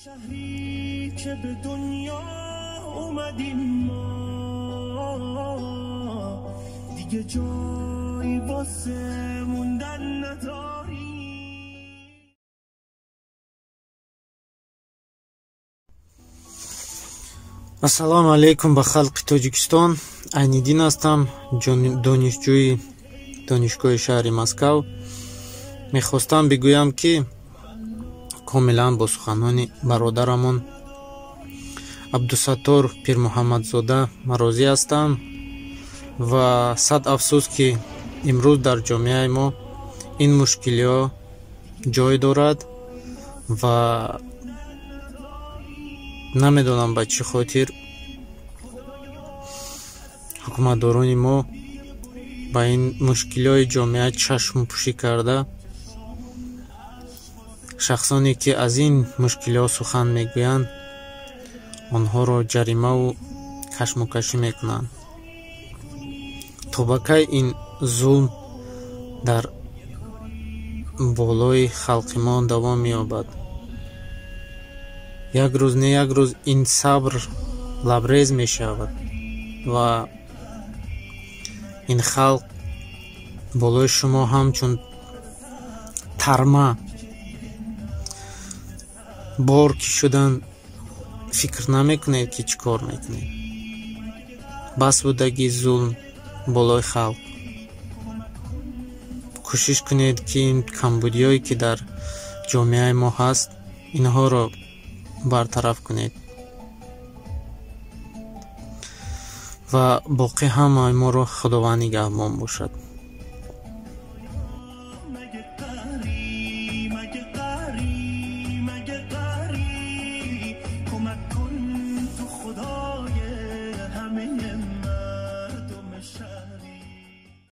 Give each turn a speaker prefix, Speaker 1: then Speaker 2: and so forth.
Speaker 1: شهری که به دنیا اومدیم ما دیگه جایی واسه موندن نداریم.
Speaker 2: ассалому алейкум ба халқи Тоҷикистон. Айниддин ҳастам, донишҷӯи донишгоҳи шаҳри Москав. мехостам бигӯям ки комилан бо суханҳои бародарамон Абдусаттор Пирмуҳаммадзода марозӣ ҳастам ва сад афсӯс ки имрӯз дар ҷомеаи мо ин мушкилиҳо ҷой дорад ва намедонам ба чӣ хотир ҳукуматдорони мо ба ин мушкилиҳои ҷомеа чашмпӯшӣ карда шахсоне ки аз ин мушкилиҳо сухан мегӯянд онҳоро ҷаримаву кашмукашӣ мекунанд. то ба кай ин зулм дар болои халқи мо давом меёбад? як рӯз не як рӯз ин сабр лабрез мешавад ва ин халқ болои шумо ҳамчун тарма бор ки шудан фикр намекунед ки чӣ кор мекунед. бас будаги зулм болои халқ. кӯшиш кунед ки ин камбудиҳое ки дар ҷомеаи мо ҳаст инҳоро бартараф кунед ва боқӣ ҳамаи моро худованд нигаҳбон бошад.